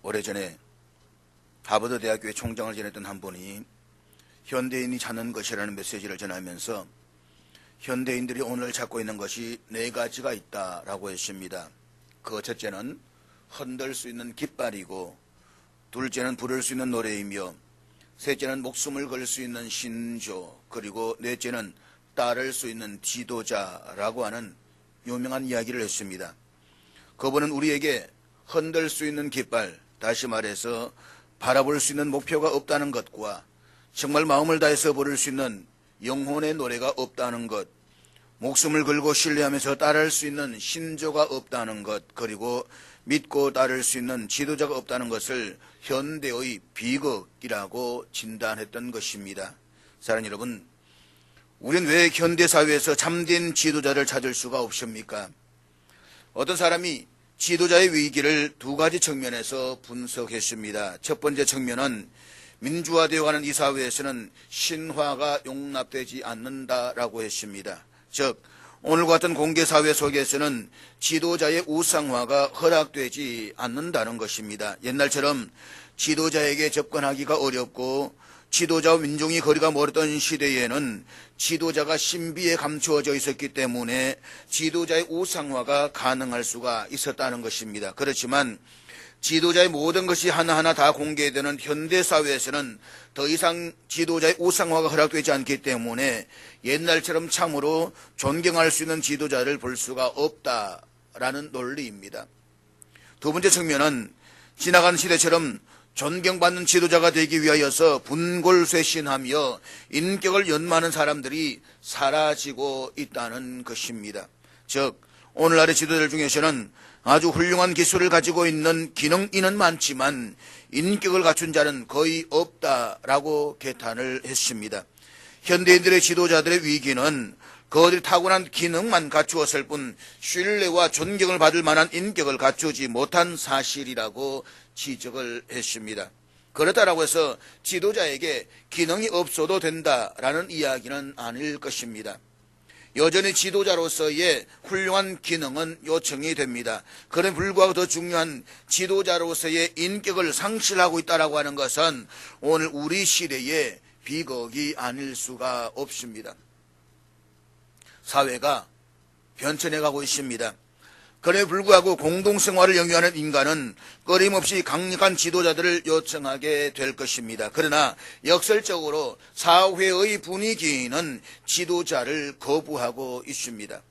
오래전에 하버드 대학교의 총장을 지냈던 한 분이 현대인이 찾는 것이라는 메시지를 전하면서 현대인들이 오늘 찾고 있는 것이 네 가지가 있다라고 했습니다. 그 첫째는 흔들 수 있는 깃발이고, 둘째는 부를 수 있는 노래이며, 셋째는 목숨을 걸 수 있는 신조, 그리고 넷째는 따를 수 있는 지도자라고 하는 유명한 이야기를 했습니다. 그분은 우리에게 흔들 수 있는 깃발, 다시 말해서 바라볼 수 있는 목표가 없다는 것과 정말 마음을 다해서 부를 수 있는 영혼의 노래가 없다는 것, 목숨을 걸고 신뢰하면서 따를 수 있는 신조가 없다는 것, 그리고 믿고 따를 수 있는 지도자가 없다는 것을 현대의 비극이라고 진단했던 것입니다. 사랑하는 여러분, 우리는 왜 현대사회에서 참된 지도자를 찾을 수가 없습니까? 어떤 사람이 지도자의 위기를 두 가지 측면에서 분석했습니다. 첫 번째 측면은 민주화되어가는 이 사회에서는 신화가 용납되지 않는다라고 했습니다. 즉, 오늘과 같은 공개사회 속에서는 지도자의 우상화가 허락되지 않는다는 것입니다. 옛날처럼 지도자에게 접근하기가 어렵고 지도자와 민중이 거리가 멀었던 시대에는 지도자가 신비에 감추어져 있었기 때문에 지도자의 우상화가 가능할 수가 있었다는 것입니다. 그렇지만 지도자의 모든 것이 하나하나 다 공개되는 현대사회에서는 더 이상 지도자의 우상화가 허락되지 않기 때문에 옛날처럼 참으로 존경할 수 있는 지도자를 볼 수가 없다라는 논리입니다. 두 번째 측면은 지나간 시대처럼 존경받는 지도자가 되기 위하여서 분골쇄신하며 인격을 연마하는 사람들이 사라지고 있다는 것입니다. 즉, 오늘날의 지도자들 중에서는 아주 훌륭한 기술을 가지고 있는 기능인은 많지만 인격을 갖춘 자는 거의 없다라고 개탄을 했습니다. 현대인들의 지도자들의 위기는 그들이 타고난 기능만 갖추었을 뿐 신뢰와 존경을 받을 만한 인격을 갖추지 못한 사실이라고 지적을 했습니다. 그렇다라고 해서 지도자에게 기능이 없어도 된다라는 이야기는 아닐 것입니다. 여전히 지도자로서의 훌륭한 기능은 요청이 됩니다. 그럼에 불구하고 더 중요한 지도자로서의 인격을 상실하고 있다고 하는 것은 오늘 우리 시대의 비극이 아닐 수가 없습니다. 사회가 변천해 가고 있습니다. 그럼에 불구하고 공동생활을 영위하는 인간은 끊임없이 강력한 지도자들을 요청하게 될 것입니다. 그러나 역설적으로 사회의 분위기는 지도자를 거부하고 있습니다.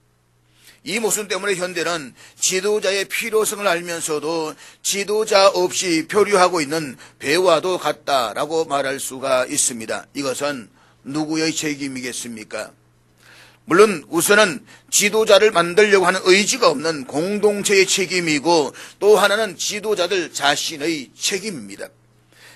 이 모순 때문에 현대는 지도자의 필요성을 알면서도 지도자 없이 표류하고 있는 배와도 같다라고 말할 수가 있습니다. 이것은 누구의 책임이겠습니까? 물론 우선은 지도자를 만들려고 하는 의지가 없는 공동체의 책임이고, 또 하나는 지도자들 자신의 책임입니다.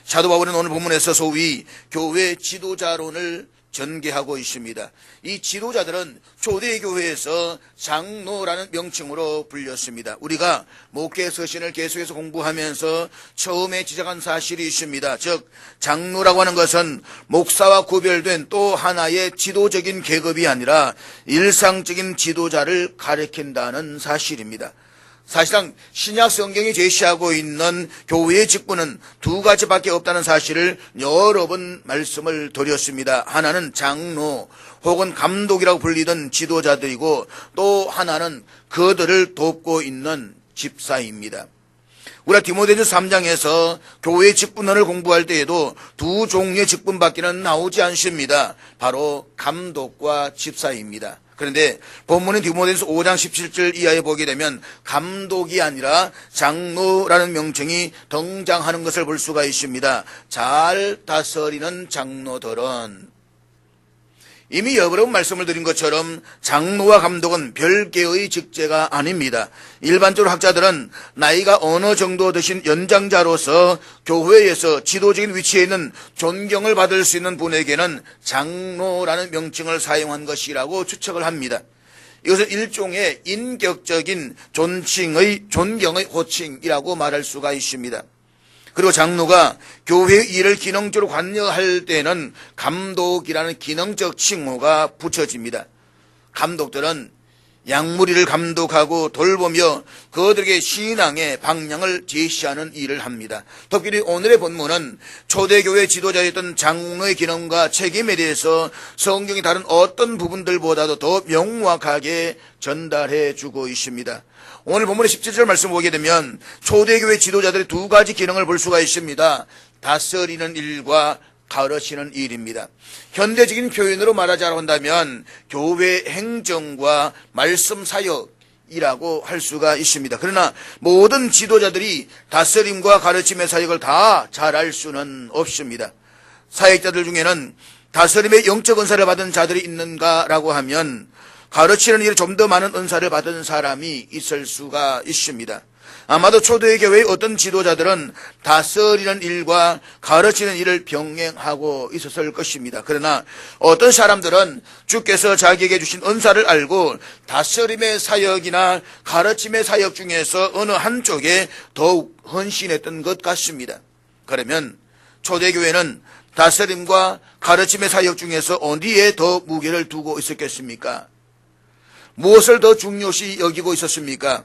사도 바울은 오늘 본문에서 소위 교회 지도자론을 전개하고 있습니다. 이 지도자들은 초대교회에서 장로라는 명칭으로 불렸습니다. 우리가 목회 서신을 계속해서 공부하면서 처음에 지적한 사실이 있습니다. 즉, 장로라고 하는 것은 목사와 구별된 또 하나의 지도적인 계급이 아니라 일상적인 지도자를 가리킨다는 사실입니다. 사실상 신약 성경이 제시하고 있는 교회의 직분은 두 가지밖에 없다는 사실을 여러 번 말씀을 드렸습니다. 하나는 장로 혹은 감독이라고 불리던 지도자들이고, 또 하나는 그들을 돕고 있는 집사입니다. 우리가 디모데전서 3장에서 교회의 직분론을 공부할 때에도 두 종류의 직분밖에는 나오지 않습니다. 바로 감독과 집사입니다. 그런데 본문인 디모데전서 5장 17절 이하에 보게 되면 감독이 아니라 장로라는 명칭이 등장하는 것을 볼 수가 있습니다. 잘 다스리는 장로들은, 이미 여러 번 말씀을 드린 것처럼 장로와 감독은 별개의 직제가 아닙니다. 일반적으로 학자들은 나이가 어느 정도 드신 연장자로서 교회에서 지도적인 위치에 있는 존경을 받을 수 있는 분에게는 장로라는 명칭을 사용한 것이라고 추측을 합니다. 이것은 일종의 인격적인 존경의 호칭이라고 말할 수가 있습니다. 그리고 장로가 교회의 일을 기능적으로 관여할 때는 감독이라는 기능적 칭호가 붙여집니다. 감독들은 양무리를 감독하고 돌보며 그들에게 신앙의 방향을 제시하는 일을 합니다. 특별히 오늘의 본문은 초대교회 지도자였던 장로의 기능과 책임에 대해서 성경이 다른 어떤 부분들보다도 더 명확하게 전달해 주고 있습니다. 오늘 본문의 17절 말씀 보게 되면 초대교회 지도자들의 두 가지 기능을 볼 수가 있습니다. 다스리는 일과 가르치는 일입니다. 현대적인 표현으로 말하자고 한다면 교회 행정과 말씀 사역이라고 할 수가 있습니다. 그러나 모든 지도자들이 다스림과 가르침의 사역을 다 잘할 수는 없습니다. 사역자들 중에는 다스림의 영적 은사를 받은 자들이 있는가라고 하면 가르치는 일에 좀 더 많은 은사를 받은 사람이 있을 수가 있습니다. 아마도 초대의 교회의 어떤 지도자들은 다스리는 일과 가르치는 일을 병행하고 있었을 것입니다. 그러나 어떤 사람들은 주께서 자기에게 주신 은사를 알고 다스림의 사역이나 가르침의 사역 중에서 어느 한쪽에 더욱 헌신했던 것 같습니다. 그러면 초대교회는 다스림과 가르침의 사역 중에서 어디에 더 무게를 두고 있었겠습니까? 무엇을 더 중요시 여기고 있었습니까?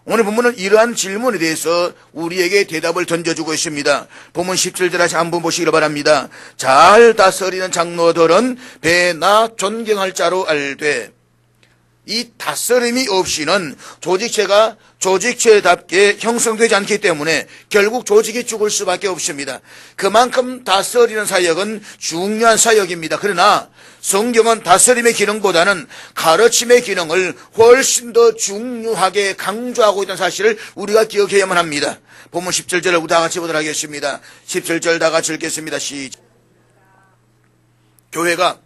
오늘 본문은 이러한 질문에 대해서 우리에게 대답을 던져주고 있습니다. 본문 17절 다시 한번 보시기를 바랍니다. 잘 다스리는 장로들은 배나 존경할 자로 알되, 이 다스림이 없이는 조직체가 조직체답게 형성되지 않기 때문에 결국 조직이 죽을 수밖에 없습니다. 그만큼 다스리는 사역은 중요한 사역입니다. 그러나 성경은 다스림의 기능보다는 가르침의 기능을 훨씬 더 중요하게 강조하고 있다는 사실을 우리가 기억해야만 합니다. 본문 17절을 다 같이 보도록 하겠습니다. 17절 다 같이 읽겠습니다. 시작. 교회가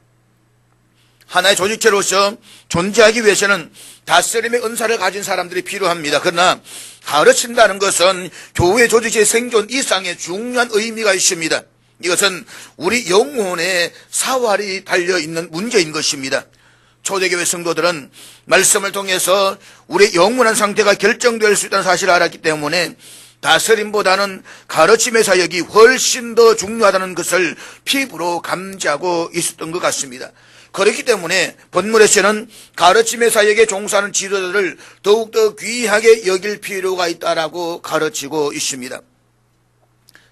하나의 조직체로서 존재하기 위해서는 다스림의 은사를 가진 사람들이 필요합니다. 그러나 가르친다는 것은 교회 조직체의 생존 이상의 중요한 의미가 있습니다. 이것은 우리 영혼의 사활이 달려있는 문제인 것입니다. 초대교회 성도들은 말씀을 통해서 우리의 영원한 상태가 결정될 수 있다는 사실을 알았기 때문에 다스림보다는 가르침의 사역이 훨씬 더 중요하다는 것을 피부로 감지하고 있었던 것 같습니다. 그렇기 때문에 본문에서는 가르침의 사역에 종사하는 지도자들을 더욱더 귀하게 여길 필요가 있다라고 가르치고 있습니다.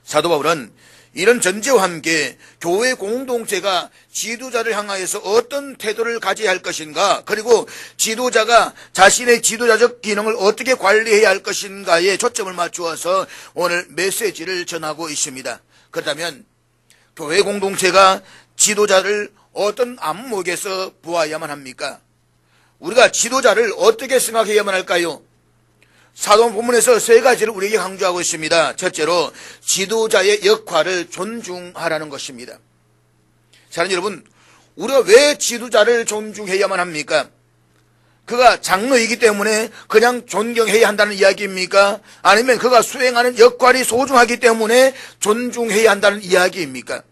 사도 바울은 이런 전제와 함께 교회 공동체가 지도자를 향하여서 어떤 태도를 가져야 할 것인가, 그리고 지도자가 자신의 지도자적 기능을 어떻게 관리해야 할 것인가에 초점을 맞추어서 오늘 메시지를 전하고 있습니다. 그렇다면 교회 공동체가 지도자를 어떤 안목에서 보아야만 합니까? 우리가 지도자를 어떻게 생각해야만 할까요? 사도행 본문에서 세 가지를 우리에게 강조하고 있습니다. 첫째로 지도자의 역할을 존중하라는 것입니다. 사랑하는 여러분, 우리가 왜 지도자를 존중해야만 합니까? 그가 장로이기 때문에 그냥 존경해야 한다는 이야기입니까? 아니면 그가 수행하는 역할이 소중하기 때문에 존중해야 한다는 이야기입니까?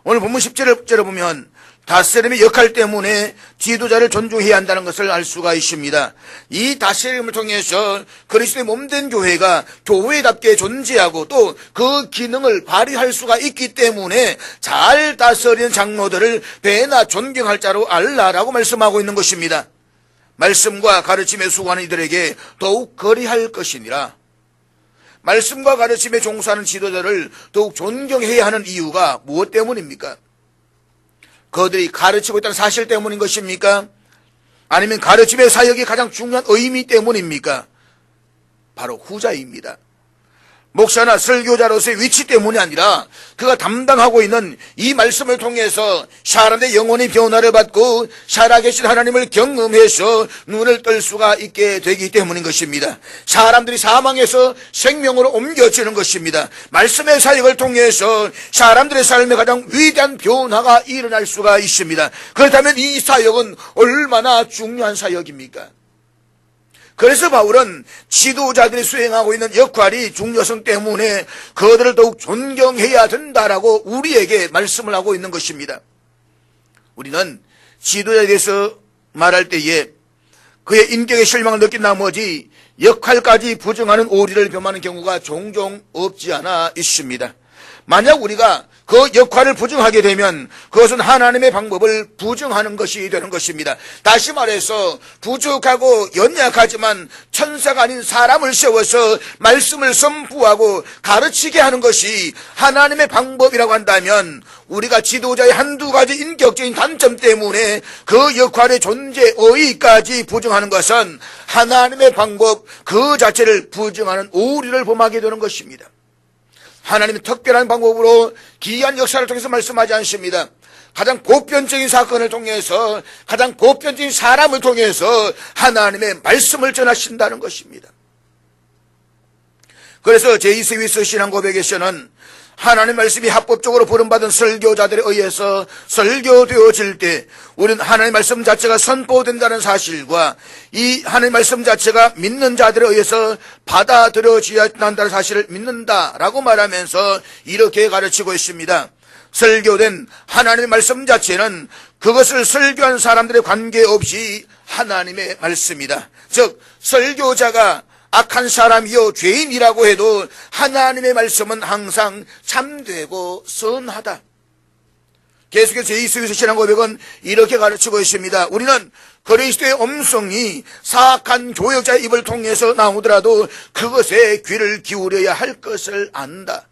오늘 본문 10절을 보면 다스림의 역할 때문에 지도자를 존중해야 한다는 것을 알 수가 있습니다. 이 다스림을 통해서 그리스도의 몸된 교회가 교회답게 존재하고 또 그 기능을 발휘할 수가 있기 때문에 잘 다스리는 장로들을 배나 존경할 자로 알라라고 말씀하고 있는 것입니다. 말씀과 가르침에 수고하는 이들에게 더욱 거리할 것이니라. 말씀과 가르침에 종사하는 지도자를 더욱 존경해야 하는 이유가 무엇 때문입니까? 그들이 가르치고 있다는 사실 때문인 것입니까? 아니면 가르침의 사역이 가장 중요한 의미 때문입니까? 바로 후자입니다. 목사나 설교자로서의 위치 때문이 아니라 그가 담당하고 있는 이 말씀을 통해서 사람의 영혼이 변화를 받고 살아계신 하나님을 경험해서 눈을 뜰 수가 있게 되기 때문인 것입니다. 사람들이 사망에서 생명으로 옮겨지는 것입니다. 말씀의 사역을 통해서 사람들의 삶에 가장 위대한 변화가 일어날 수가 있습니다. 그렇다면 이 사역은 얼마나 중요한 사역입니까? 그래서 바울은 지도자들이 수행하고 있는 역할이 중요성 때문에 그들을 더욱 존경해야 된다라고 우리에게 말씀을 하고 있는 것입니다. 우리는 지도자에 대해서 말할 때에 그의 인격의 실망을 느낀 나머지 역할까지 부정하는 오리를 범하는 경우가 종종 없지 않아 있습니다. 만약 우리가 그 역할을 부정하게 되면 그것은 하나님의 방법을 부정하는 것이 되는 것입니다. 다시 말해서 부족하고 연약하지만 천사가 아닌 사람을 세워서 말씀을 선포하고 가르치게 하는 것이 하나님의 방법이라고 한다면 우리가 지도자의 한두 가지 인격적인 단점 때문에 그 역할의 존재 의의까지 부정하는 것은 하나님의 방법 그 자체를 부정하는 오류를 범하게 되는 것입니다. 하나님은 특별한 방법으로 기이한 역사를 통해서 말씀하지 않습니다. 가장 보편적인 사건을 통해서 가장 보편적인 사람을 통해서 하나님의 말씀을 전하신다는 것입니다. 그래서 제2스위스 신앙고백에서는 하나님의 말씀이 합법적으로 부름받은 설교자들에 의해서 설교되어질 때 우리는 하나님의 말씀 자체가 선포된다는 사실과 이 하나님의 말씀 자체가 믿는 자들에 의해서 받아들여져야 한다는 사실을 믿는다라고 말하면서 이렇게 가르치고 있습니다. 설교된 하나님의 말씀 자체는 그것을 설교한 사람들의 관계없이 하나님의 말씀이다. 즉 설교자가 악한 사람이요 죄인이라고 해도 하나님의 말씀은 항상 참되고 선하다. 계속해서 제2스위스 신앙고백은 이렇게 가르치고 있습니다. 우리는 그리스도의 음성이 사악한 교역자의 입을 통해서 나오더라도 그것에 귀를 기울여야 할 것을 안다.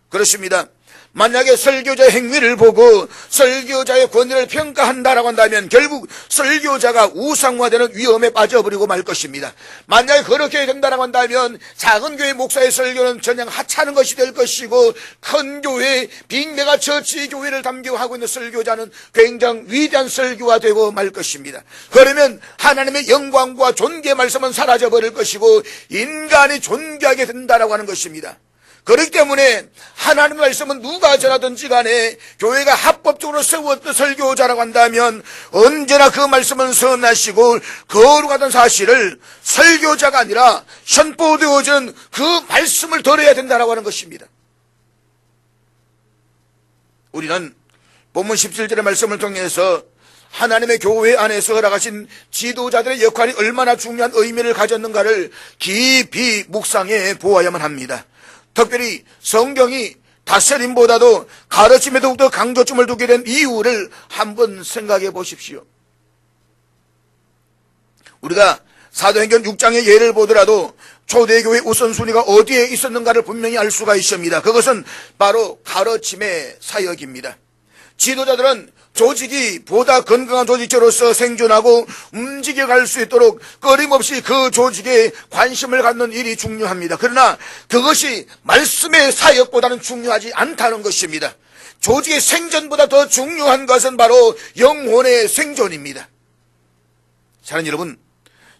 그렇습니다. 만약에 설교자의 행위를 보고 설교자의 권위를 평가한다라고 한다면 결국 설교자가 우상화되는 위험에 빠져버리고 말 것입니다. 만약에 그렇게 된다라고 한다면 작은 교회 목사의 설교는 전혀 하찮은 것이 될 것이고 큰 교회 빅메가 처치 교회를 담겨하고 있는 설교자는 굉장히 위대한 설교가 되고 말 것입니다. 그러면 하나님의 영광과 존귀의 말씀은 사라져버릴 것이고 인간이 존귀하게 된다라고 하는 것입니다. 그렇기 때문에 하나님의 말씀은 누가 전하든지 간에 교회가 합법적으로 세웠던 설교자라고 한다면 언제나 그 말씀은 선하시고 거룩하다는 사실을 설교자가 아니라 선포되어진 그 말씀을 들어야 된다라고 하는 것입니다. 우리는 본문 17절의 말씀을 통해서 하나님의 교회 안에서 허락하신 지도자들의 역할이 얼마나 중요한 의미를 가졌는가를 깊이 묵상해 보아야만 합니다. 특별히 성경이 다스림보다도 가르침에 더욱더 강조점을 두게 된 이유를 한번 생각해 보십시오. 우리가 사도행전 6장의 예를 보더라도 초대교회 우선순위가 어디에 있었는가를 분명히 알 수가 있습니다. 그것은 바로 가르침의 사역입니다. 지도자들은 조직이 보다 건강한 조직체로서 생존하고 움직여갈 수 있도록 끊임없이 그 조직에 관심을 갖는 일이 중요합니다. 그러나 그것이 말씀의 사역보다는 중요하지 않다는 것입니다. 조직의 생존보다 더 중요한 것은 바로 영혼의 생존입니다. 사랑하는 여러분,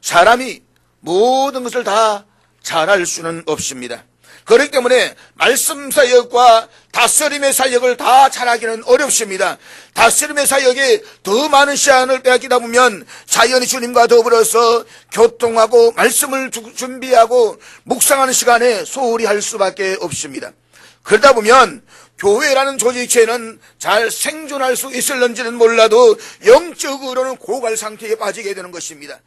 사람이 모든 것을 다 잘할 수는 없습니다. 그렇기 때문에 말씀 사역과 다스림의 사역을 다 잘하기는 어렵습니다. 다스림의 사역에 더 많은 시간을 빼앗기다 보면 자연히 주님과 더불어서 교통하고 말씀을 준비하고 묵상하는 시간에 소홀히 할 수밖에 없습니다. 그러다 보면 교회라는 조직체는 잘 생존할 수 있을런지는 몰라도 영적으로는 고갈 상태에 빠지게 되는 것입니다.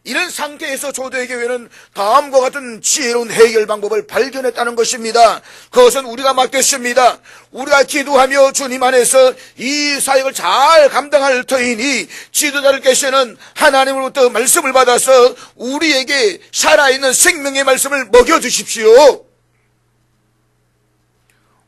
이런 상태에서 초대교회는 다음과 같은 지혜로운 해결 방법을 발견했다는 것입니다. 그것은 우리가 맡겼습니다. 우리가 기도하며 주님 안에서 이 사역을 잘 감당할 터이니 지도자들께서는 하나님으로부터 말씀을 받아서 우리에게 살아있는 생명의 말씀을 먹여주십시오.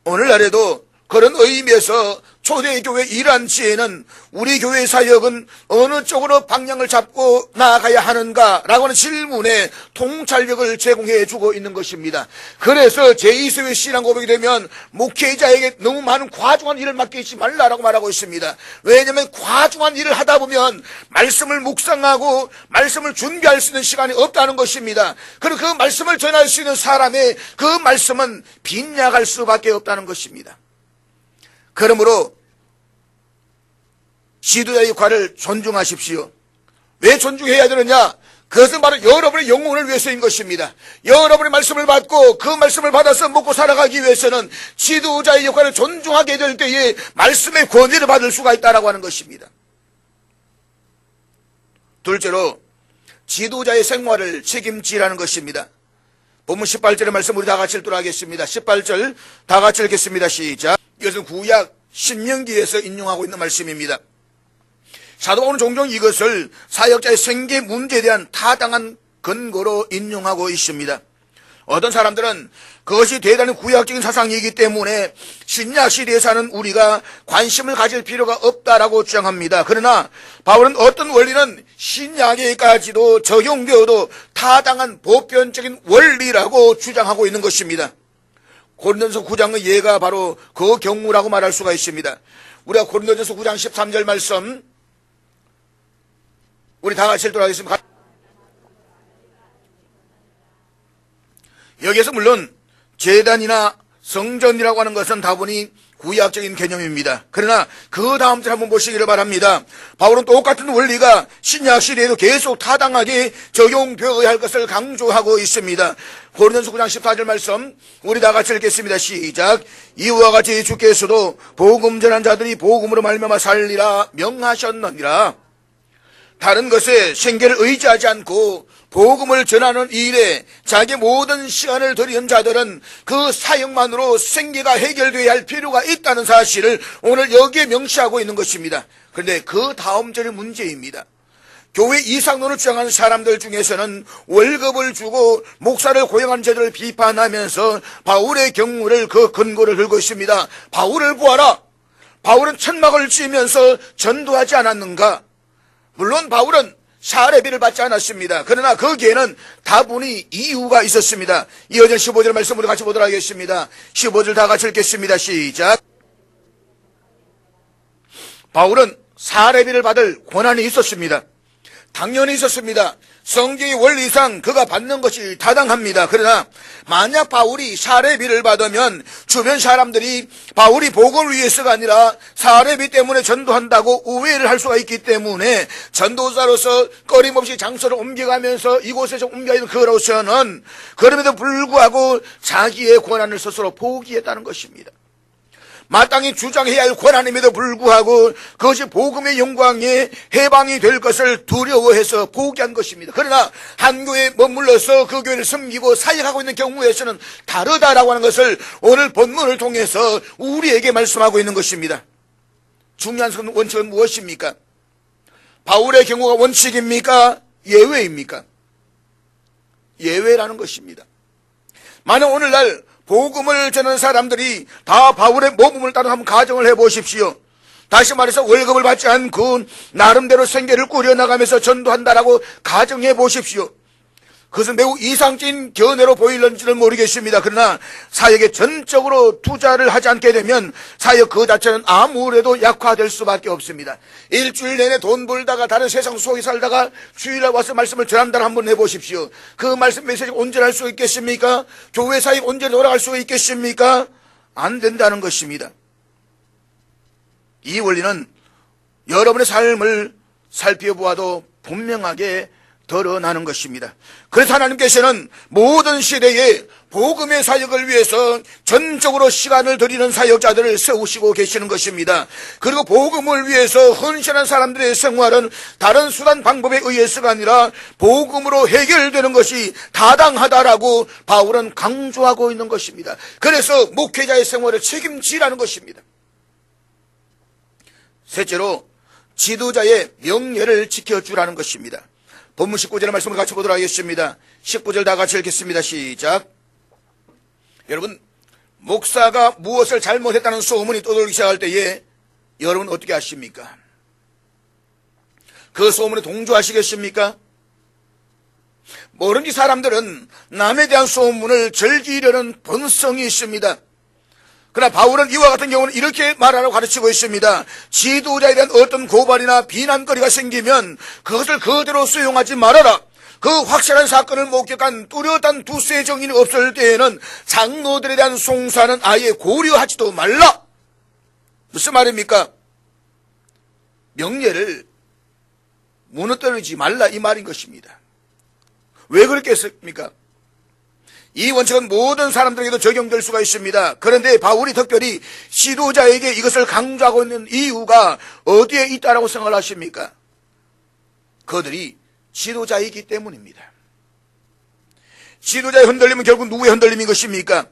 오늘날에도 그런 의미에서 초대교회 이러한 지혜는 우리 교회 사역은 어느 쪽으로 방향을 잡고 나아가야 하는가라고 하는 질문에 통찰력을 제공해 주고 있는 것입니다. 그래서 제2스위스 신앙고백이 되면 목회자에게 너무 많은 과중한 일을 맡기지 말라라고 말하고 있습니다. 왜냐하면 과중한 일을 하다 보면 말씀을 묵상하고 말씀을 준비할 수 있는 시간이 없다는 것입니다. 그리고 그 말씀을 전할 수 있는 사람의 그 말씀은 빈약할 수밖에 없다는 것입니다. 그러므로 지도자의 역할을 존중하십시오. 왜 존중해야 되느냐? 그것은 바로 여러분의 영혼을 위해서인 것입니다. 여러분의 말씀을 받고 그 말씀을 받아서 먹고 살아가기 위해서는 지도자의 역할을 존중하게 될 때에 말씀의 권위를 받을 수가 있다고 하는 것입니다. 둘째로 지도자의 생활을 책임지라는 것입니다. 본문 18절의 말씀 우리 다 같이 읽도록 하겠습니다. 18절 다 같이 읽겠습니다. 시작. 이것은 구약 신명기에서 인용하고 있는 말씀입니다. 사도 바울은 종종 이것을 사역자의 생계 문제에 대한 타당한 근거로 인용하고 있습니다. 어떤 사람들은 그것이 대단히 구약적인 사상이기 때문에 신약 시대에 사는 우리가 관심을 가질 필요가 없다라고 주장합니다. 그러나 바울은 어떤 원리는 신약에까지도 적용되어도 타당한 보편적인 원리라고 주장하고 있는 것입니다. 고린도전서 9장의 예가 바로 그 경우라고 말할 수가 있습니다. 우리가 고린도전서 9장 13절 말씀 우리 다 같이 읽도록 하겠습니다. 여기에서 물론 제단이나 성전이라고 하는 것은 다분히 구약적인 개념입니다. 그러나 그 다음 절 한번 보시기를 바랍니다. 바울은 똑같은 원리가 신약 시대에도 계속 타당하게 적용되어야 할 것을 강조하고 있습니다. 고린도전서 9장 14절 말씀 우리 다 같이 읽겠습니다. 시작. 이와 같이 주께서도 복음 전한 자들이 복음으로 말미암아 살리라 명하셨느니라. 다른 것에 생계를 의지하지 않고 복음을 전하는 일에 자기 모든 시간을 들이는 자들은 그 사역만으로 생계가 해결되어야 할 필요가 있다는 사실을 오늘 여기에 명시하고 있는 것입니다. 그런데 그 다음 절이 문제입니다. 교회 이상론을 주장하는 사람들 중에서는 월급을 주고 목사를 고용한 자들을 비판하면서 바울의 경우를 그 근거를 들고 있습니다. 바울을 보아라. 바울은 천막을 지으면서 전도하지 않았는가? 물론 바울은 사례비를 받지 않았습니다. 그러나 거기에는 다분히 이유가 있었습니다. 이어진 15절 말씀으로 같이 보도록 하겠습니다. 15절 다 같이 읽겠습니다. 시작. 바울은 사례비를 받을 권한이 있었습니다. 당연히 있었습니다. 성경의 원리상 그가 받는 것이 타당합니다. 그러나 만약 바울이 사례비를 받으면 주변 사람들이 바울이 복음을 위해서가 아니라 사례비 때문에 전도한다고 오해를 할 수가 있기 때문에 전도자로서 끊임없이 장소를 옮겨가면서 이곳에서 옮겨있는 그로서는 그럼에도 불구하고 자기의 권한을 스스로 포기했다는 것입니다. 마땅히 주장해야 할 권한임에도 불구하고 그것이 복음의 영광에 해방이 될 것을 두려워해서 포기한 것입니다. 그러나 한 교회에 머물러서 그 교회를 섬기고 사역하고 있는 경우에서는 다르다라고 하는 것을 오늘 본문을 통해서 우리에게 말씀하고 있는 것입니다. 중요한 원칙은 무엇입니까? 바울의 경우가 원칙입니까? 예외입니까? 예외라는 것입니다. 만약 오늘날 복음을 전하는 사람들이 다 바울의 모범을 따라 한번 가정을 해보십시오. 다시 말해서 월급을 받지 않고 나름대로 생계를 꾸려나가면서 전도한다라고 가정해 보십시오. 그것은 매우 이상적인 견해로 보일는지는 모르겠습니다. 그러나 사역에 전적으로 투자를 하지 않게 되면 사역 그 자체는 아무래도 약화될 수밖에 없습니다. 일주일 내내 돈 벌다가 다른 세상 속에 살다가 주일에 와서 말씀을 전한다를 한번 해보십시오. 그 말씀 메시지가 온전할 수 있겠습니까? 교회 사역 온전히 돌아갈 수 있겠습니까? 안 된다는 것입니다. 이 원리는 여러분의 삶을 살펴보아도 분명하게 드러나는 것입니다. 그래서 하나님께서는 모든 시대에 복음의 사역을 위해서 전적으로 시간을 들이는 사역자들을 세우시고 계시는 것입니다. 그리고 복음을 위해서 헌신한 사람들의 생활은 다른 수단 방법에 의해서가 아니라 복음으로 해결되는 것이 타당하다라고 바울은 강조하고 있는 것입니다. 그래서 목회자의 생활을 책임지라는 것입니다. 셋째로 지도자의 명예를 지켜주라는 것입니다. 본문 19절의 말씀을 같이 보도록 하겠습니다. 19절 다 같이 읽겠습니다. 시작. 여러분, 목사가 무엇을 잘못했다는 소문이 떠돌기 시작할 때에 여러분 어떻게 하십니까? 그 소문에 동조하시겠습니까? 뭐든지 사람들은 남에 대한 소문을 즐기려는 본성이 있습니다. 그러나 바울은 이와 같은 경우는 이렇게 말하라고 가르치고 있습니다. 지도자에 대한 어떤 고발이나 비난거리가 생기면 그것을 그대로 수용하지 말아라. 그 확실한 사건을 목격한 뚜렷한 두세 정인이 없을 때에는 장로들에 대한 송사는 아예 고려하지도 말라. 무슨 말입니까? 명예를 무너뜨리지 말라 이 말인 것입니다. 왜 그렇게 했습니까? 이 원칙은 모든 사람들에게도 적용될 수가 있습니다. 그런데 바울이 특별히 지도자에게 이것을 강조하고 있는 이유가 어디에 있다라고 생각을 하십니까? 그들이 지도자이기 때문입니다. 지도자의 흔들림은 결국 누구의 흔들림인 것입니까?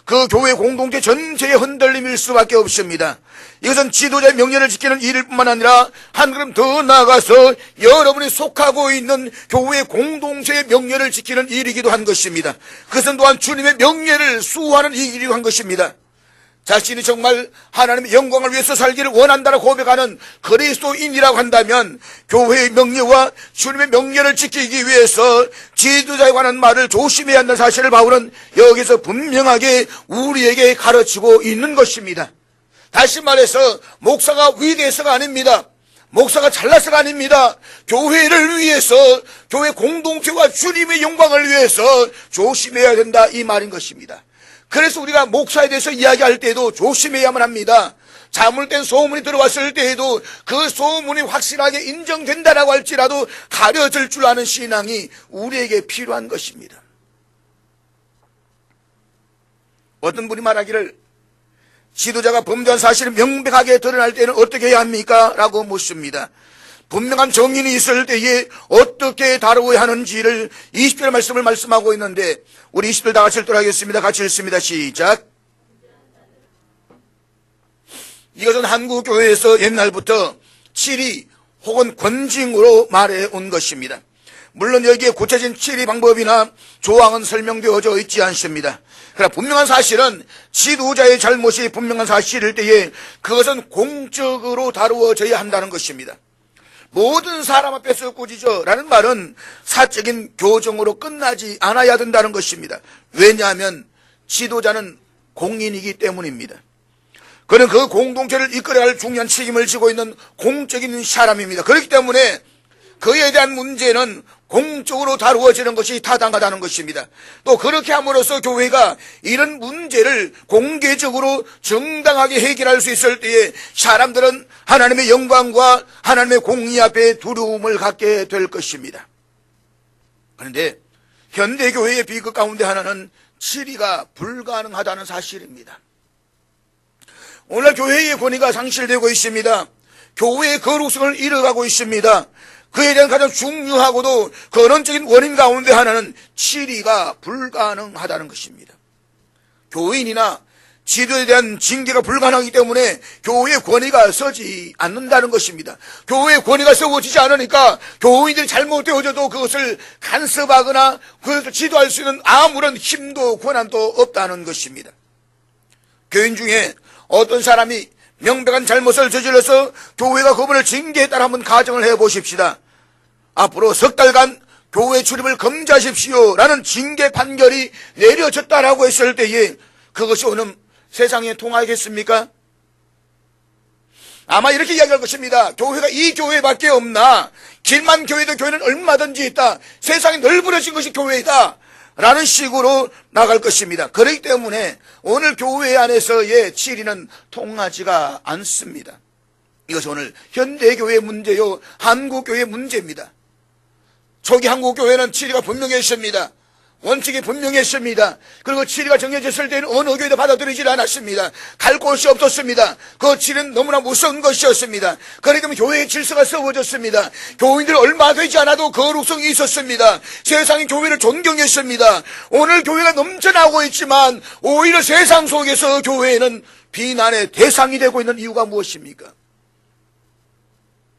그 교회 공동체 전체의 흔들림일 수밖에 없습니다. 이것은 지도자의 명령을 지키는 일일 뿐만 아니라 한 걸음 더 나아가서 여러분이 속하고 있는 교회 공동체의 명령을 지키는 일이기도 한 것입니다. 그것은 또한 주님의 명예를 수호하는 일이기도 한 것입니다. 자신이 정말 하나님의 영광을 위해서 살기를 원한다고 고백하는 그리스도인이라고 한다면 교회의 명예와 주님의 명예를 지키기 위해서 지도자에 관한 말을 조심해야 한다는 사실을 바울은 여기서 분명하게 우리에게 가르치고 있는 것입니다. 다시 말해서 목사가 위대해서가 아닙니다. 목사가 잘나서가 아닙니다. 교회를 위해서, 교회 공동체와 주님의 영광을 위해서 조심해야 된다, 이 말인 것입니다. 그래서 우리가 목사에 대해서 이야기할 때에도 조심해야만 합니다. 잘못된 소문이 들어왔을 때에도 그 소문이 확실하게 인정된다라고 할지라도 가려질 줄 아는 신앙이 우리에게 필요한 것입니다. 어떤 분이 말하기를 지도자가 범죄한 사실이 명백하게 드러날 때는 어떻게 해야 합니까? 라고 묻습니다. 분명한 정인이 있을 때에 어떻게 다루어야 하는지를 20절 말씀을 말씀하고 있는데 우리 20절 다 같이 읽도록 하겠습니다. 같이 읽습니다. 시작. 이것은 한국 교회에서 옛날부터 치리 혹은 권징으로 말해온 것입니다. 물론 여기에 구체적인 치리 방법이나 조항은 설명되어져 있지 않습니다. 그러나 분명한 사실은 지도자의 잘못이 분명한 사실일 때에 그것은 공적으로 다루어져야 한다는 것입니다. 모든 사람 앞에서 꾸짖어 라는 말은 사적인 교정으로 끝나지 않아야 된다는 것입니다. 왜냐하면 지도자는 공인이기 때문입니다. 그는 그 공동체를 이끌어야 할 중요한 책임을 지고 있는 공적인 사람입니다. 그렇기 때문에 그에 대한 문제는 공적으로 다루어지는 것이 타당하다는 것입니다. 또 그렇게 함으로써 교회가 이런 문제를 공개적으로 정당하게 해결할 수 있을 때에 사람들은 하나님의 영광과 하나님의 공의 앞에 두려움을 갖게 될 것입니다. 그런데 현대교회의 비극 가운데 하나는 치리가 불가능하다는 사실입니다. 오늘 교회의 권위가 상실되고 있습니다. 교회의 거룩성을 잃어가고 있습니다. 그에 대한 가장 중요하고도 근원적인 원인 가운데 하나는 치리가 불가능하다는 것입니다. 교인이나 지도에 대한 징계가 불가능하기 때문에 교회의 권위가 서지 않는다는 것입니다. 교회의 권위가 세워지지 않으니까 교인들이 잘못되어져도 그것을 간섭하거나 그것을 지도할 수 있는 아무런 힘도 권한도 없다는 것입니다. 교인 중에 어떤 사람이 명백한 잘못을 저질러서 교회가 그분을 징계했다는 한번 가정을 해보십시다. 앞으로 석 달간 교회 출입을 금지하십시오 라는 징계 판결이 내려졌다라고 했을 때에 그것이 오늘 세상에 통하겠습니까? 아마 이렇게 이야기할 것입니다. 교회가 이 교회밖에 없나? 길만 교회도 교회는 얼마든지 있다. 세상이 넓어진 것이 교회이다 라는 식으로 나갈 것입니다. 그렇기 때문에 오늘 교회 안에서의 치리는 통하지가 않습니다. 이것이 오늘 현대교회의 문제요, 한국교회의 문제입니다. 초기 한국교회는 치리가 분명했습니다. 원칙이 분명했습니다. 그리고 치리가 정해졌을 때는 어느 교회도 받아들이지 않았습니다. 갈 곳이 없었습니다. 그 치리는 너무나 무서운 것이었습니다. 그렇기 때문에 교회의 질서가 세워졌습니다. 교인들 얼마 되지 않아도 거룩성이 있었습니다. 세상이 교회를 존경했습니다. 오늘 교회가 넘쳐나고 있지만 오히려 세상 속에서 교회는 비난의 대상이 되고 있는 이유가 무엇입니까?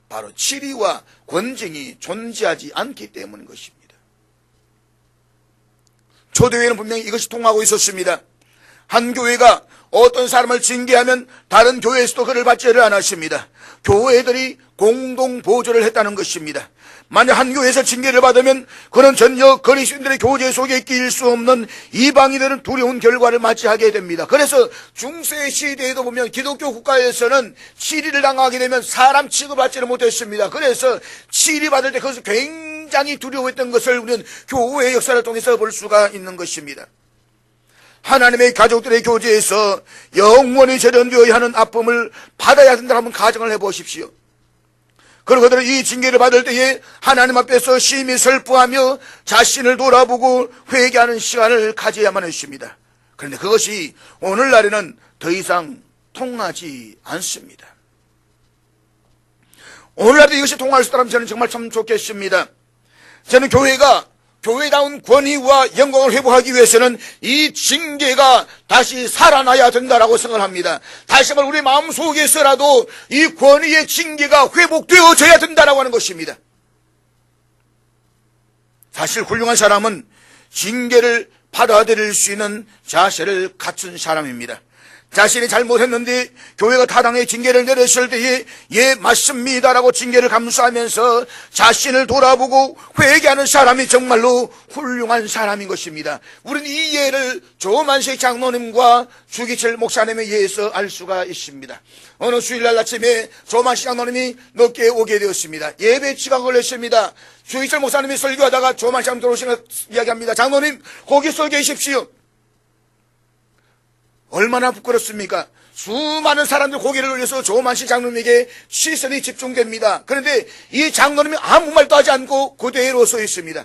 바로 치리와 권징이 존재하지 않기 때문인 것입니다. 초대교회는 분명히 이것이 통하고 있었습니다. 한 교회가 어떤 사람을 징계하면 다른 교회에서도 그를 받지를 않았습니다. 교회들이 공동 보조를 했다는 것입니다. 만약 한 교회에서 징계를 받으면 그는 전혀 그리스도인들의 교제 속에 끼일 수 없는 이방인들은 두려운 결과를 맞이하게 됩니다. 그래서 중세 시대에도 보면 기독교 국가에서는 치리를 당하게 되면 사람 취급받지를 못했습니다. 그래서 치리받을 때 그것을 굉장히 두려워했던 것을 우리는 교회의 역사를 통해서 볼 수가 있는 것입니다. 하나님의 가족들의 교제에서 영원히 재련되어야 하는 아픔을 받아야 된다고 한번 가정을 해보십시오. 그리고 그들은 이 징계를 받을 때에 하나님 앞에서 심히 슬퍼하며 자신을 돌아보고 회개하는 시간을 가져야만 했습니다. 그런데 그것이 오늘날에는 더 이상 통하지 않습니다. 오늘날도 이것이 통할 수 있다면 저는 정말 참 좋겠습니다. 저는 교회가 교회다운 권위와 영광을 회복하기 위해서는 이 징계가 다시 살아나야 된다라고 생각합니다. 다시 한번 우리 마음속에서라도 이 권위의 징계가 회복되어져야 된다라고 하는 것입니다. 사실 훌륭한 사람은 징계를 받아들일 수 있는 자세를 갖춘 사람입니다. 자신이 잘못했는데 교회가 타당의 징계를 내렸을 때에 예 맞습니다라고 징계를 감수하면서 자신을 돌아보고 회개하는 사람이 정말로 훌륭한 사람인 것입니다. 우리는 이 예를 조만식 장로님과 주기철 목사님에 의해서 알 수가 있습니다. 어느 주일날 아침에 조만식 장로님이 늦게 오게 되었습니다. 예배 시간 걸렸습니다. 주기철 목사님이 설교하다가 조만식 장로님 들어오시는 이야기합니다. 장로님 거기 서 계십시오. 얼마나 부끄럽습니까? 수많은 사람들 고개를 올려서 조만식 장로님에게 시선이 집중됩니다. 그런데 이 장로님이 아무 말도 하지 않고 그대로 서 있습니다.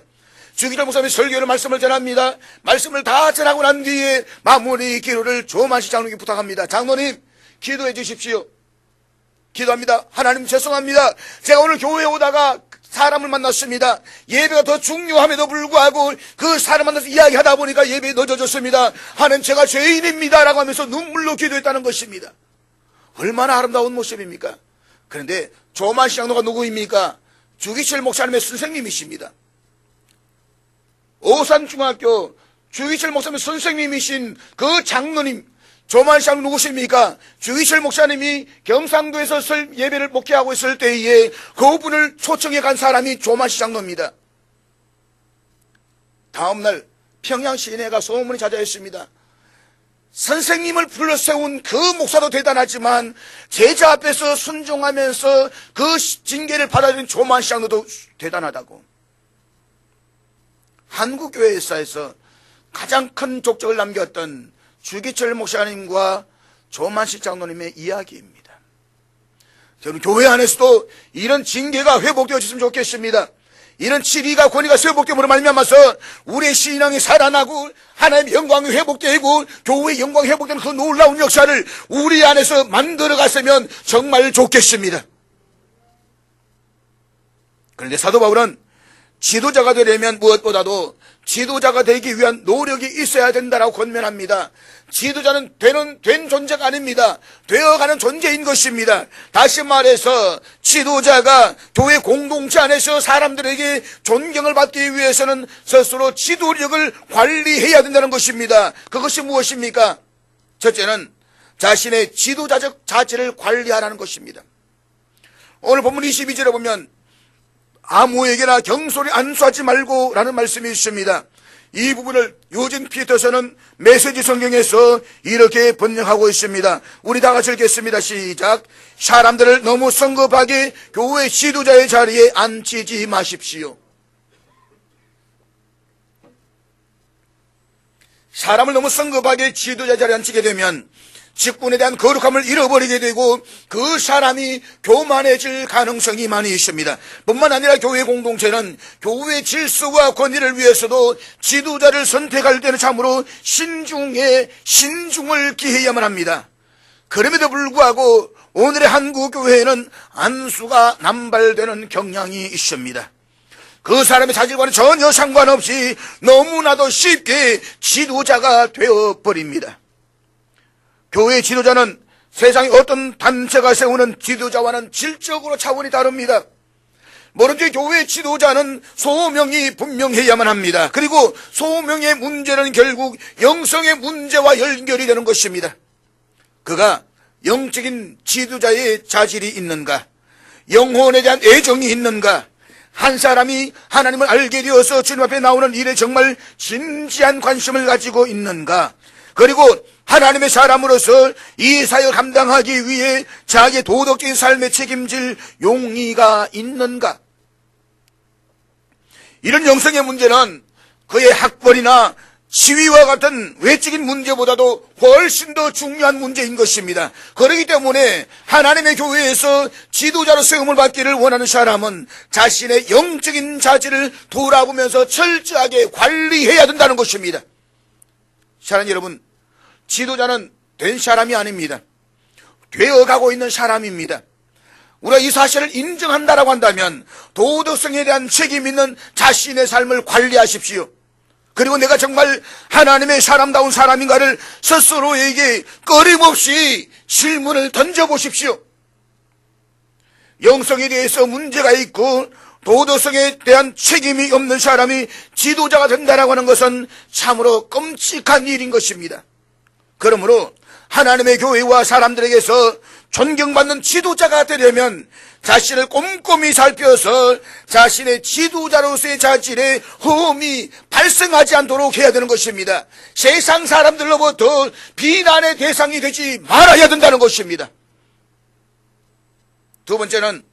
주기철 목사님이 설교를 말씀을 전합니다. 말씀을 다 전하고 난 뒤에 마무리 기도를 조만식 장로님께 부탁합니다. 장로님 기도해 주십시오. 기도합니다. 하나님 죄송합니다. 제가 오늘 교회에 오다가 사람을 만났습니다. 예배가 더 중요함에도 불구하고 그 사람 만나서 이야기하다 보니까 예배에 늦어졌습니다. 하나님 제가 죄인입니다 라고 하면서 눈물로 기도했다는 것입니다. 얼마나 아름다운 모습입니까? 그런데 조만식 장로가 누구입니까? 주기철 목사님의 선생님이십니다. 오산중학교 주기철 목사님의 선생님이신 그 장로님 조만식 장로 누구십니까? 주기철 목사님이 경상도에서 예배를 목회하고 있을 때에 그분을 초청해 간 사람이 조만식 장로입니다. 다음날 평양 시내가 소문이 자자했습니다. 선생님을 불러 세운 그 목사도 대단하지만 제자 앞에서 순종하면서 그 징계를 받아들인 조만식 장로도 대단하다고. 한국교회 역사에서 가장 큰 족적을 남겼던 주기철 목사님과 조만식 장로님의 이야기입니다. 저는 교회 안에서도 이런 징계가 회복되어졌으면 좋겠습니다. 이런 지리가 권위가 회복됨으로 말미암아서 우리의 신앙이 살아나고 하나님의 영광이 회복되고 교회의 영광이 회복되는 그 놀라운 역사를 우리 안에서 만들어갔으면 정말 좋겠습니다. 그런데 사도 바울은 지도자가 되려면 무엇보다도 지도자가 되기 위한 노력이 있어야 된다라고 권면합니다. 지도자는 된 존재가 아닙니다. 되어가는 존재인 것입니다. 다시 말해서 지도자가 교회 공동체 안에서 사람들에게 존경을 받기 위해서는 스스로 지도력을 관리해야 된다는 것입니다. 그것이 무엇입니까? 첫째는 자신의 지도자적 자질을 관리하라는 것입니다. 오늘 본문 22절에 보면 아무에게나 경솔히 안수하지 말고 라는 말씀이 있습니다. 이 부분을 요진 피터서는 메시지 성경에서 이렇게 번역하고 있습니다. 우리 다 같이 읽겠습니다. 시작. 사람들을 너무 성급하게 교회 지도자의 자리에 앉히지 마십시오. 사람을 너무 성급하게 지도자 자리에 앉히게 되면 직분에 대한 거룩함을 잃어버리게 되고 그 사람이 교만해질 가능성이 많이 있습니다. 뿐만 아니라 교회 공동체는 교회 질서와 권위를 위해서도 지도자를 선택할 때는 참으로 신중을 기해야만 합니다. 그럼에도 불구하고 오늘의 한국 교회에는 안수가 남발되는 경향이 있습니다. 그 사람의 자질과는 전혀 상관없이 너무나도 쉽게 지도자가 되어버립니다. 교회 지도자는 세상의 어떤 단체가 세우는 지도자와는 질적으로 차원이 다릅니다. 뭐든지 교회 지도자는 소명이 분명해야만 합니다. 그리고 소명의 문제는 결국 영성의 문제와 연결이 되는 것입니다. 그가 영적인 지도자의 자질이 있는가? 영혼에 대한 애정이 있는가? 한 사람이 하나님을 알게 되어서 주님 앞에 나오는 일에 정말 진지한 관심을 가지고 있는가? 그리고 하나님의 사람으로서 이 사역을 감당하기 위해 자기의 도덕적인 삶에 책임질 용의가 있는가? 이런 영성의 문제는 그의 학벌이나 지위와 같은 외적인 문제보다도 훨씬 더 중요한 문제인 것입니다. 그렇기 때문에 하나님의 교회에서 지도자로 세움을 받기를 원하는 사람은 자신의 영적인 자질을 돌아보면서 철저하게 관리해야 된다는 것입니다. 사랑하는 여러분, 지도자는 된 사람이 아닙니다. 되어가고 있는 사람입니다. 우리가 이 사실을 인정한다라고 한다면 도덕성에 대한 책임 있는 자신의 삶을 관리하십시오. 그리고 내가 정말 하나님의 사람다운 사람인가를 스스로에게 끊임없이 질문을 던져보십시오. 영성에 대해서 문제가 있고 도덕성에 대한 책임이 없는 사람이 지도자가 된다라고 하는 것은 참으로 끔찍한 일인 것입니다. 그러므로 하나님의 교회와 사람들에게서 존경받는 지도자가 되려면 자신을 꼼꼼히 살펴서 자신의 지도자로서의 자질에 흠이 발생하지 않도록 해야 되는 것입니다. 세상 사람들로부터 비난의 대상이 되지 말아야 된다는 것입니다. 두 번째는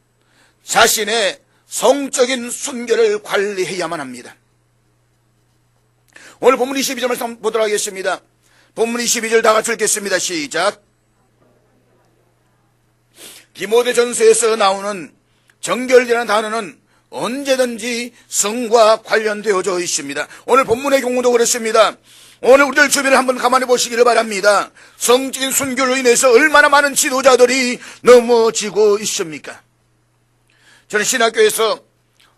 자신의 성적인 순결을 관리해야만 합니다. 오늘 본문 22절 말씀 보도록 하겠습니다. 본문 22절 다 같이 읽겠습니다. 시작. 디모데전서에서 나오는 정결이라는 단어는 언제든지 성과 관련되어져 있습니다. 오늘 본문의 경우도 그렇습니다. 오늘 우리들 주변을 한번 가만히 보시기를 바랍니다. 성적인 순결로 인해서 얼마나 많은 지도자들이 넘어지고 있습니까? 저는 신학교에서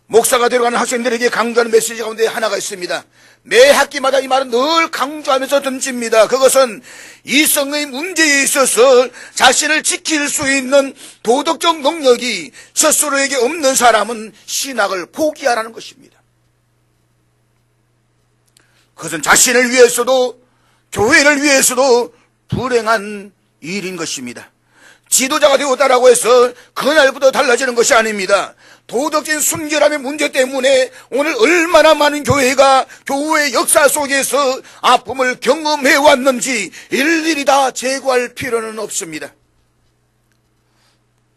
목사가 되어가는 학생들에게 강조하는 메시지 가운데 하나가 있습니다. 매 학기마다 이 말은 늘 강조하면서 던집니다. 그것은 이성의 문제에 있어서 자신을 지킬 수 있는 도덕적 능력이 스스로에게 없는 사람은 신학을 포기하라는 것입니다. 그것은 자신을 위해서도 교회를 위해서도 불행한 일인 것입니다. 지도자가 되었다라고 해서 그날부터 달라지는 것이 아닙니다. 도덕적인 순결함의 문제 때문에 오늘 얼마나 많은 교회가 교회의 역사 속에서 아픔을 경험해 왔는지 일일이 다 제거할 필요는 없습니다.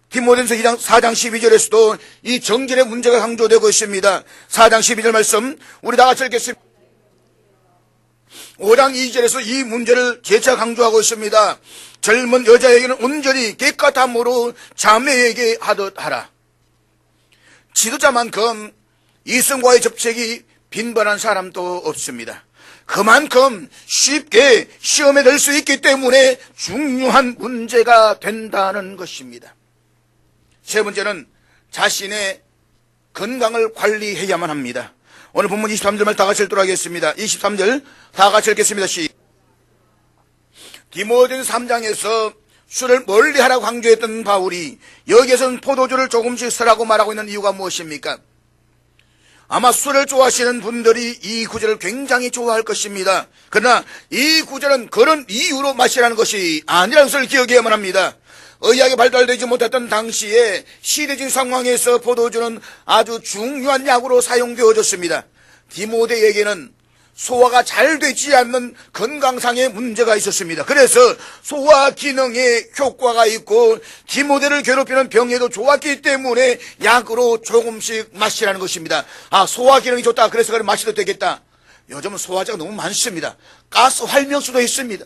디모데전서 4장 12절에서도 이 정결의 문제가 강조되고 있습니다. 4장 12절 말씀 우리 다 같이 읽겠습니다. 5장 2절에서 이 문제를 재차 강조하고 있습니다. 젊은 여자에게는 온전히 깨끗함으로 자매에게 하듯 하라. 지도자만큼 이성과의 접촉이 빈번한 사람도 없습니다. 그만큼 쉽게 시험에 들 수 있기 때문에 중요한 문제가 된다는 것입니다. 세 번째는 자신의 건강을 관리해야만 합니다. 오늘 본문 23절만 다 같이 읽도록 하겠습니다. 23절 다 같이 읽겠습니다. 디모데전서 3장에서 술을 멀리하라고 강조했던 바울이 여기에서는 포도주를 조금씩 쓰라고 말하고 있는 이유가 무엇입니까? 아마 술을 좋아하시는 분들이 이 구절을 굉장히 좋아할 것입니다. 그러나 이 구절은 그런 이유로 마시라는 것이 아니라는 것을 기억해야만 합니다. 의학이 발달되지 못했던 당시에 시대적 상황에서 포도주는 아주 중요한 약으로 사용되어졌습니다. 디모데에게는 소화가 잘 되지 않는 건강상의 문제가 있었습니다. 그래서 소화 기능에 효과가 있고 디모데를 괴롭히는 병에도 좋았기 때문에 약으로 조금씩 마시라는 것입니다. 소화 기능이 좋다 그래서 그래 마셔도 되겠다. 요즘은 소화제가 너무 많습니다. 가스 활명수도 있습니다.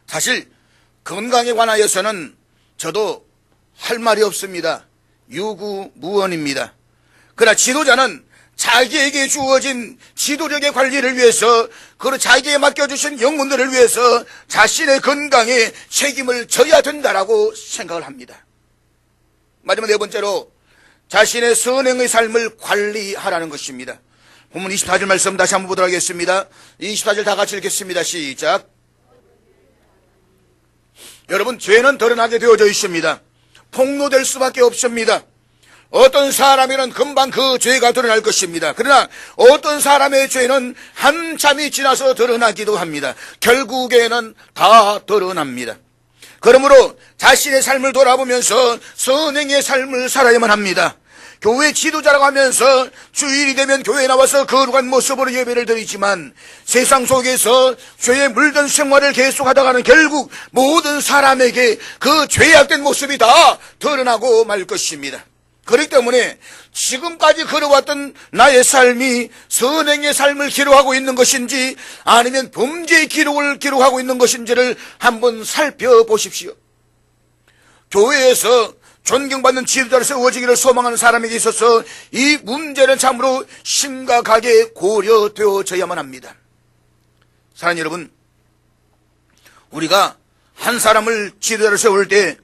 사실 건강에 관하여서는 저도 할 말이 없습니다. 유구무원입니다. 그러나 지도자는 자기에게 주어진 지도력의 관리를 위해서 그리고 자기에게 맡겨주신 영혼들을 위해서 자신의 건강에 책임을 져야 된다라고 생각을 합니다. 마지막 네 번째로 자신의 선행의 삶을 관리하라는 것입니다. 본문 24절 말씀 다시 한번 보도록 하겠습니다. 24절 다 같이 읽겠습니다. 시작. 여러분, 죄는 드러나게 되어져 있습니다. 폭로될 수밖에 없습니다. 어떤 사람에게는 금방 그 죄가 드러날 것입니다. 그러나 어떤 사람의 죄는 한참이 지나서 드러나기도 합니다. 결국에는 다 드러납니다. 그러므로 자신의 삶을 돌아보면서 선행의 삶을 살아야만 합니다. 교회 지도자라고 하면서 주일이 되면 교회에 나와서 거룩한 모습으로 예배를 드리지만 세상 속에서 죄에 물든 생활을 계속하다가는 결국 모든 사람에게 그 죄악된 모습이 다 드러나고 말 것입니다. 그렇기 때문에 지금까지 걸어왔던 나의 삶이 선행의 삶을 기록하고 있는 것인지 아니면 범죄의 기록을 기록하고 있는 것인지를 한번 살펴보십시오. 교회에서 존경받는 지도자로 세워지기를 소망하는 사람에게 있어서 이 문제는 참으로 심각하게 고려되어져야만 합니다. 사랑하는 여러분, 우리가 한 사람을 지도자로 세울 때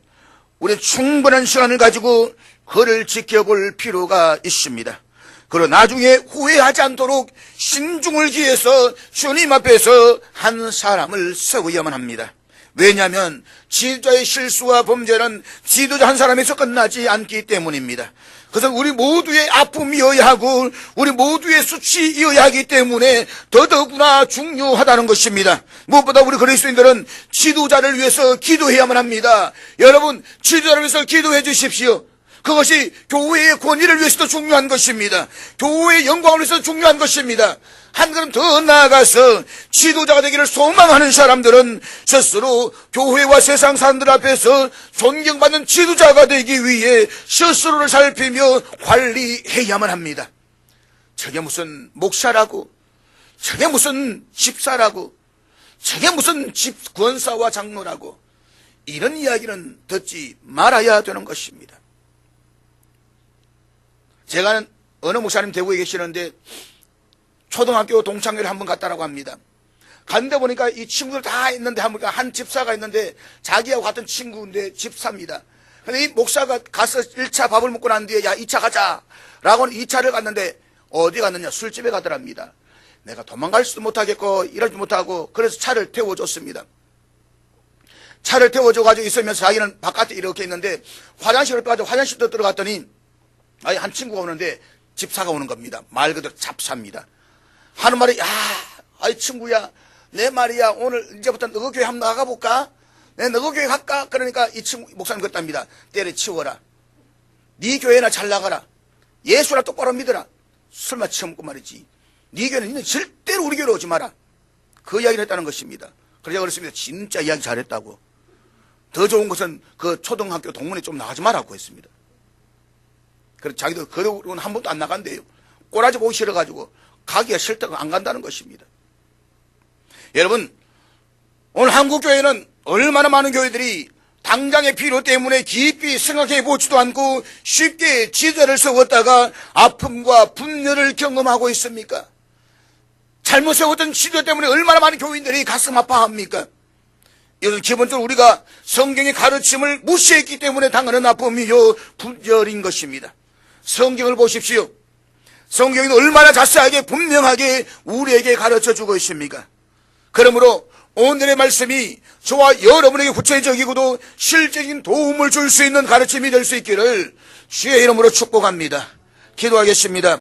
우리 충분한 시간을 가지고 그를 지켜볼 필요가 있습니다. 그리고 나중에 후회하지 않도록 신중을 기해서 주님 앞에서 한 사람을 세워야만 합니다. 왜냐하면 지도자의 실수와 범죄는 지도자 한 사람에서 끝나지 않기 때문입니다. 그래서 우리 모두의 아픔이어야 하고 우리 모두의 수치이어야 하기 때문에 더더구나 중요하다는 것입니다. 무엇보다 우리 그리스도인들은 지도자를 위해서 기도해야만 합니다. 여러분, 지도자를 위해서 기도해 주십시오. 그것이 교회의 권위를 위해서도 중요한 것입니다. 교회의 영광을 위해서도 중요한 것입니다. 한 걸음 더 나아가서 지도자가 되기를 소망하는 사람들은 스스로 교회와 세상 사람들 앞에서 존경받는 지도자가 되기 위해 스스로를 살피며 관리해야만 합니다. 저게 무슨 목사라고, 저게 무슨 집사라고, 저게 무슨 집 권사와 장로라고, 이런 이야기는 듣지 말아야 되는 것입니다. 제가 어느 목사님 대구에 계시는데 초등학교 동창회를 한번 갔다라고 합니다. 갔는데 보니까 이 친구들 다 있는데 한 집사가 있는데 자기하고 같은 친구인데 집사입니다. 근데 이 목사가 가서 1차 밥을 먹고 난 뒤에 야 2차 가자 라고 2차를 갔는데 어디 갔느냐, 술집에 가더랍니다. 내가 도망갈 수도 못하겠고 이러지 못하고 그래서 차를 태워줬습니다. 차를 태워줘가지고 있으면서 자기는 바깥에 이렇게 있는데 화장실을 빠져 화장실도 들어갔더니 한 친구가 오는데 집사가 오는 겁니다. 말 그대로 잡사입니다. 하는 말이, 야, 아이 친구야, 내 말이야, 오늘 이제부터 너희 교회 한번 나가볼까? 내 너희 교회 갈까? 그러니까 이 친구, 목사님 그랬답니다. 때려치워라. 네 교회나 잘 나가라. 예수나 똑바로 믿어라. 술만 처먹고 말이지. 네 교회는 니는 절대로 우리 교회로 오지 마라. 그 이야기를 했다는 것입니다. 그래서 그랬습니다. 진짜 이야기 잘했다고. 더 좋은 것은 그 초등학교 동문회 좀 나가지 말라고 했습니다. 그래서 자기도 그러고는 한 번도 안 나간대요. 꼬라지 보기 싫어가지고 가기가 싫다고 안 간다는 것입니다. 여러분, 오늘 한국교회는 얼마나 많은 교회들이 당장의 필요 때문에 깊이 생각해 보지도 않고 쉽게 지도자를 세웠다가 아픔과 분열을 경험하고 있습니까? 잘못 세웠던 지도 때문에 얼마나 많은 교인들이 가슴 아파합니까? 이것은 기본적으로 우리가 성경의 가르침을 무시했기 때문에 당하는 아픔이요 분열인 것입니다. 성경을 보십시오. 성경이 얼마나 자세하게 분명하게 우리에게 가르쳐주고 있습니까? 그러므로 오늘의 말씀이 저와 여러분에게 구체적이고도 실질적인 도움을 줄 수 있는 가르침이 될 수 있기를 주의 이름으로 축복합니다. 기도하겠습니다.